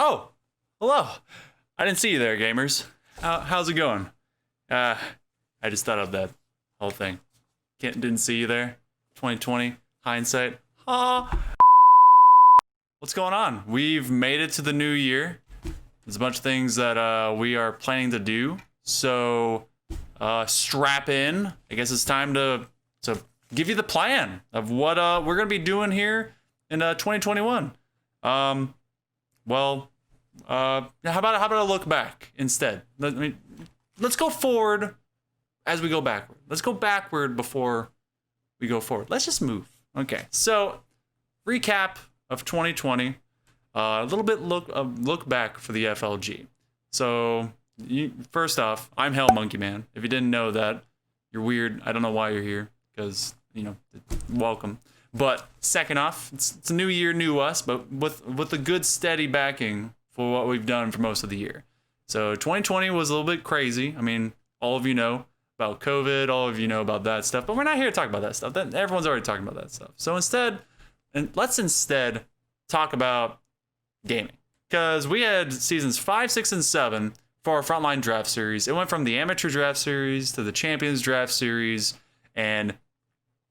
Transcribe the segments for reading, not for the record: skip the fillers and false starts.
Oh, hello. I didn't see you there, gamers. How's it going? I just thought of that whole thing. Didn't see you there. 2020 hindsight. Ah. What's going on? We've made it to the new year. There's a bunch of things that we are planning to do. So strap in. I guess it's time to give you the plan of what we're gonna be doing here in 2021. How about a look back instead? Let's go forward as we go backward. Let's go backward before we go forward. Let's just move. Okay. So recap of 2020. A little bit look back for the FLG. So first off, I'm Hell Monkey Man. If you didn't know that, you're weird. I don't know why you're here because welcome. But second off, it's a new year, new us, but with a good steady backing for what we've done for most of the year. So 2020 was a little bit crazy. I mean, all of you know about COVID, all of you know about that stuff, but we're not here to talk about that stuff. Everyone's already talking about that stuff. So let's instead talk about gaming. Because we had seasons 5, 6, and 7 for our Frontline Draft Series. It went from the Amateur Draft Series to the Champions Draft Series, and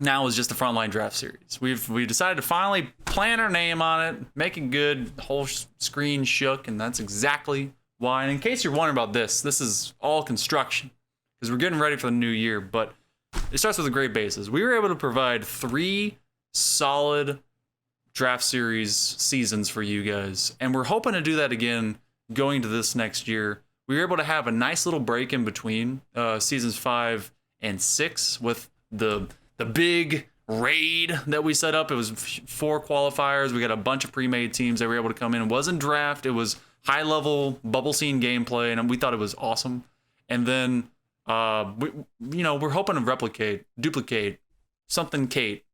now it's just the Frontline Draft Series. We decided to finally plan our name on it, make it good, the whole screen shook, and that's exactly why. And in case you're wondering about this is all construction, because we're getting ready for the new year, but it starts with a great basis. We were able to provide 3 solid draft series seasons for you guys, and we're hoping to do that again going to this next year. We were able to have a nice little break in between seasons 5 and 6 with the big raid that we set up. It was 4 qualifiers. We got a bunch of pre-made teams that were able to come in. It wasn't draft. It was high-level bubble scene gameplay, and we thought it was awesome. And then we're hoping to duplicate something Kate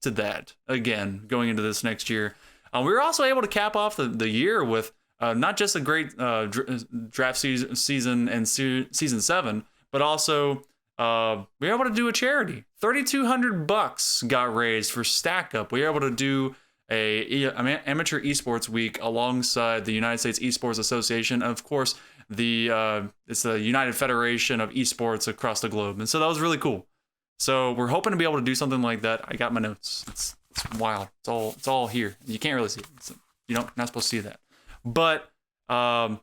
to that again going into this next year. We were also able to cap off the year with not just a great draft season and season 7, but also we were able to do a charity. $3,200 got raised for Stack Up. We were able to do a amateur esports week alongside the United States Esports Association. And of course, it's the United Federation of Esports across the globe. And so that was really cool. So we're hoping to be able to do something like that. I got my notes. It's wild. It's all here. You can't really see it. You're not supposed to see that. But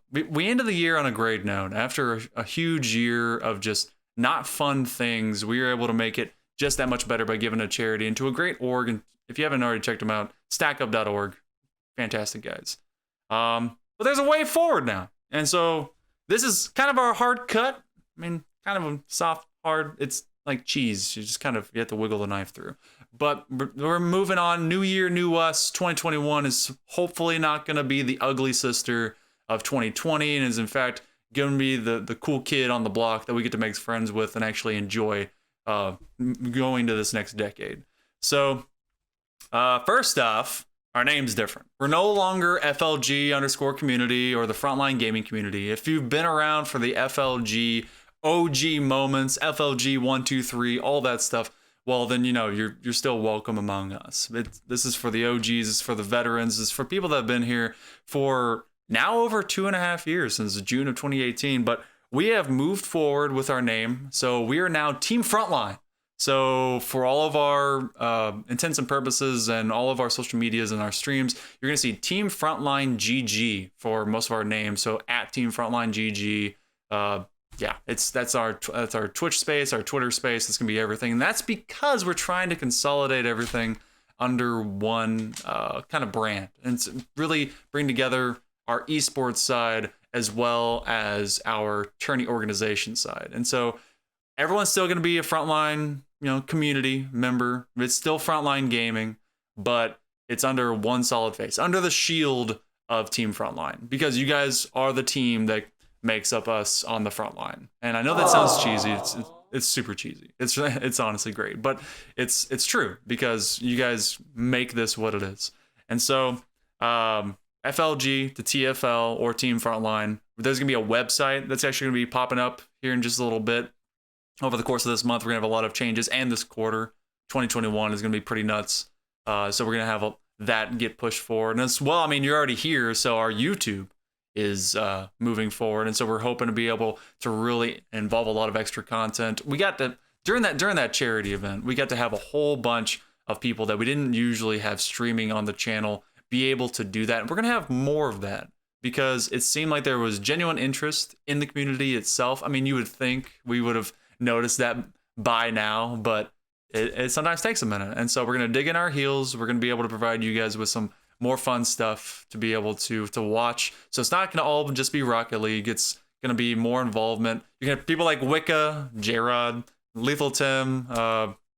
we ended the year on a great note. After a huge year of just not fun things, we were able to make it just that much better by giving a charity and to a great org. And if you haven't already checked them out, stackup.org. Fantastic guys. But there's a way forward now. And so this is kind of our hard cut. I mean, kind of a soft, hard. It's like cheese. You have to wiggle the knife through. But we're moving on. New year, new us. 2021 is hopefully not going to be the ugly sister of 2020 and is in fact going to be the cool kid on the block that we get to make friends with and actually enjoy going to this next decade. So first off, our name's different. We're no longer FLG_community or the Frontline Gaming community. If you've been around for the FLG OG moments, FLG 1, 2, 3, all that stuff, well then you're still welcome among us. This is for the OGs, this is for the veterans, this is for people that have been here for now over 2.5 years, since June of 2018. But we have moved forward with our name, so we are now Team Frontline. So for all of our intents and purposes and all of our social medias and our streams, you're gonna see Team Frontline GG for most of our names. So at Team Frontline GG. That's our Twitch space, our Twitter space. It's gonna be everything, and that's because we're trying to consolidate everything under one kind of brand and really bring together our esports side as well as our tourney organization side. And so everyone's still gonna be a Frontline, community member. It's still Frontline Gaming, but it's under one solid face, under the shield of Team Frontline, because you guys are the team that makes up us on the front line. And I know that sounds cheesy. It's super cheesy. It's honestly great, but it's true because you guys make this what it is. And so FLG to TFL or Team Frontline, there's gonna be a website that's actually gonna be popping up here in just a little bit. Over the course of this month, we're gonna have a lot of changes, and this quarter 2021 is gonna be pretty nuts. So we're gonna have that get pushed forward. And as well, I mean, you're already here, so our YouTube is moving forward, and so we're hoping to be able to really involve a lot of extra content. We got to during that charity event, we got to have a whole bunch of people that we didn't usually have streaming on the channel be able to do that. And we're gonna have more of that because it seemed like there was genuine interest in the community itself. I mean, you would think we would have noticed that by now, but it sometimes takes a minute. And so we're gonna dig in our heels. We're gonna be able to provide you guys with some more fun stuff to be able to watch. So it's not gonna all just be Rocket League. It's gonna be more involvement. You can have people like Wicca, J-Rod, Lethal Tim,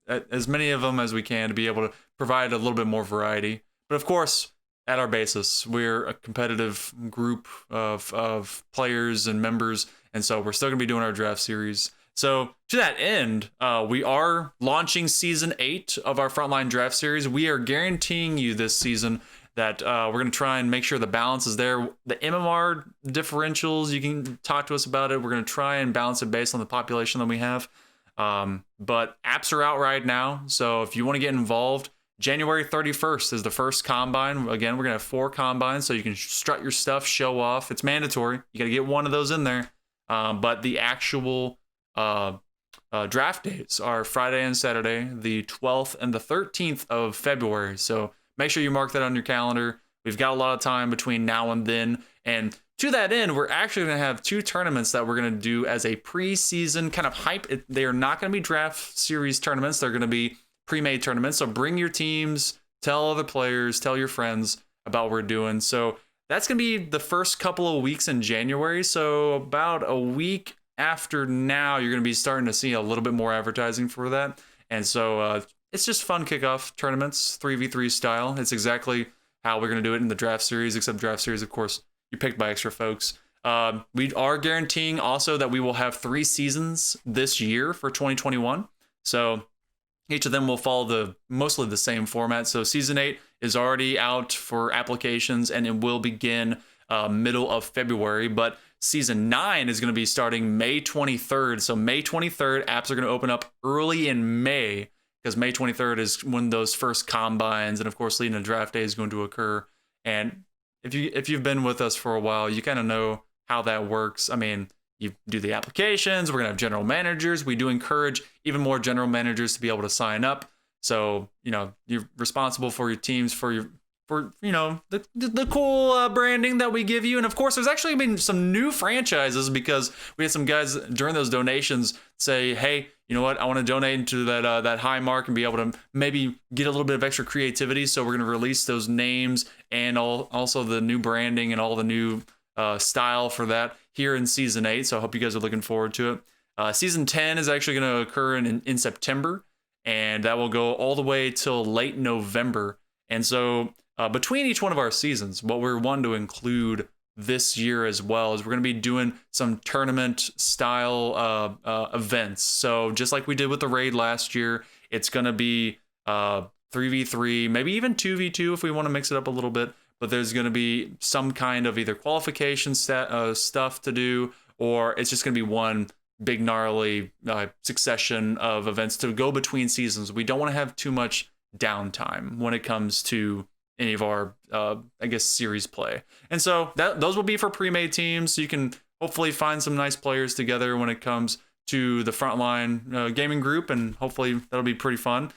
as many of them as we can to be able to provide a little bit more variety. But of course, at our basis, we're a competitive group of players and members, and so we're still gonna be doing our draft series. So to that end, we are launching season 8 of our Frontline draft series. We are guaranteeing you this season that we're going to try and make sure the balance is there. The MMR differentials, you can talk to us about it. We're going to try and balance it based on the population that we have. But apps are out right now. So if you want to get involved, January 31st is the first combine. Again, we're going to have 4 combines, so you can strut your stuff, show off. It's mandatory. You got to get one of those in there. But the actual draft dates are Friday and Saturday, the 12th and the 13th of February. So make sure you mark that on your calendar. We've got a lot of time between now and then. And to that end, we're actually going to have 2 tournaments that we're going to do as a preseason kind of hype. They are not going to be draft series tournaments. They're going to be pre-made tournaments. So bring your teams, tell other players, tell your friends about what we're doing. So that's going to be the first couple of weeks in January. So about a week after now, you're going to be starting to see a little bit more advertising for that. And so it's just fun kickoff tournaments, 3v3 style. It's exactly how we're going to do it in the draft series, except draft series, of course, you're picked by extra folks. We are guaranteeing also that we will have 3 seasons this year for 2021. So each of them will follow mostly the same format. So season 8 is already out for applications, and it will begin middle of February. But season 9 is going to be starting May 23rd. So May 23rd, apps are going to open up early in May, because May 23rd is when those first combines and, of course, leading to draft day is going to occur. And if you've been with us for a while, you kind of know how that works. I mean, you do the applications. We're going to have general managers. We do encourage even more general managers to be able to sign up. So, you're responsible for your teams, for the cool branding that we give you. And of course, there's actually been some new franchises because we had some guys during those donations say, hey, you know what, I want to donate into that high mark and be able to maybe get a little bit of extra creativity. So we're going to release those names and also the new branding and all the new style for that here in season 8. So I hope you guys are looking forward to it. Season 10 is actually going to occur in September, and that will go all the way till late November. And so between each one of our seasons, what we're wanting to include this year as well is we're going to be doing some tournament style events. So just like we did with the raid last year, it's going to be 3v3, maybe even 2v2 if we want to mix it up a little bit. But there's going to be some kind of either qualification stuff to do, or it's just going to be one big gnarly succession of events to go between seasons. We don't want to have too much downtime when it comes to any of our, series play. And so those will be for pre-made teams. So you can hopefully find some nice players together when it comes to the Frontline gaming group, and hopefully that'll be pretty fun.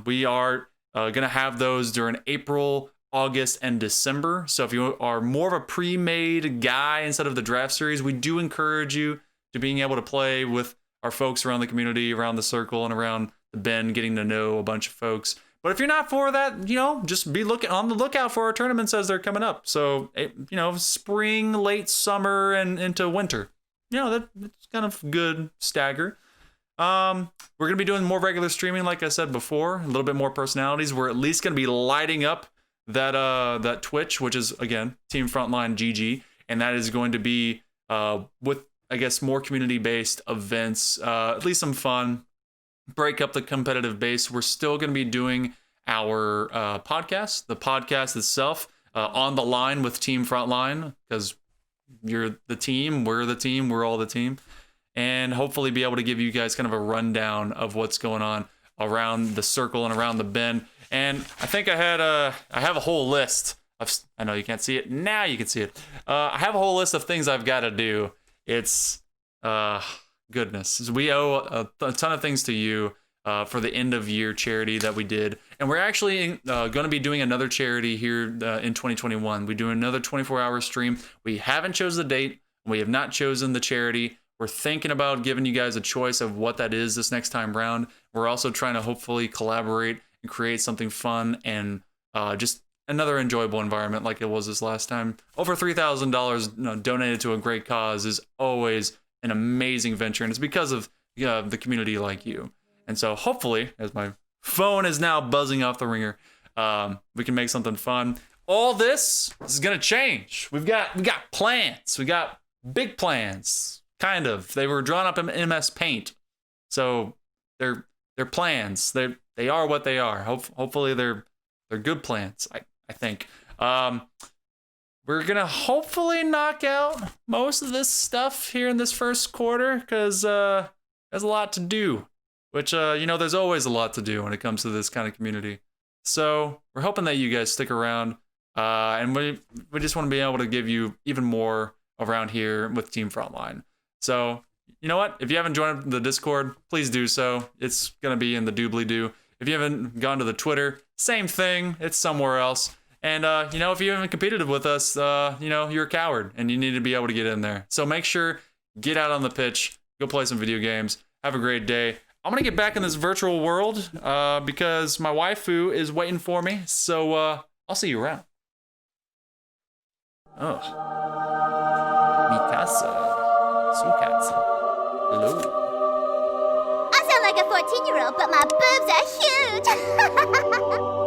We are going to have those during April, August, and December. So if you are more of a pre-made guy instead of the draft series, we do encourage you to being able to play with our folks around the community, around the circle, and around the bend, getting to know a bunch of folks. But if you're not for that, just be on the lookout for our tournaments as they're coming up. So, spring, late summer, and into winter. That's kind of good stagger. We're going to be doing more regular streaming, like I said before, a little bit more personalities. We're at least going to be lighting up that Twitch, which is, again, Team Frontline GG. And that is going to be with, I guess, more community-based events, at least some fun. Break up the competitive base. We're still going to be doing our podcast, the podcast itself, on the line with Team Frontline, because you're the team, we're all the team, and hopefully be able to give you guys kind of a rundown of what's going on around the circle and around the bend. And I think I have a whole list of, I know you can't see it, now you can see it. I have a whole list of things I've got to do. It's, goodness. We owe a ton of things to you for the end of year charity that we did. And we're actually going to be doing another charity here in 2021. We do another 24-hour stream. We haven't chosen the date. We have not chosen the charity. We're thinking about giving you guys a choice of what that is this next time round. We're also trying to hopefully collaborate and create something fun and just another enjoyable environment like it was this last time. Over $3,000 donated to a great cause is always an amazing venture, and it's because of the community like you. And so hopefully, as my phone is now buzzing off the ringer, we can make something fun. All this is gonna change. We got plans. We got big plans. Kind of. They were drawn up in MS Paint, so they're plans. They are what they are. Hopefully they're good plans. I think. We're gonna hopefully knock out most of this stuff here in this first quarter because there's a lot to do. Which there's always a lot to do when it comes to this kind of community. So we're hoping that you guys stick around, and we just want to be able to give you even more around here with Team Frontline. So you know what? If you haven't joined the Discord, please do so. It's gonna be in the doobly-doo. If you haven't gone to the Twitter, same thing. It's somewhere else. And if you haven't competed with us, you're a coward and you need to be able to get in there. So make sure, get out on the pitch, go play some video games. Have a great day. I'm gonna get back in this virtual world because my waifu is waiting for me. So I'll see you around. Oh, Mikasa, Sukatsu, hello. I sound like a 14-year-old, but my boobs are huge.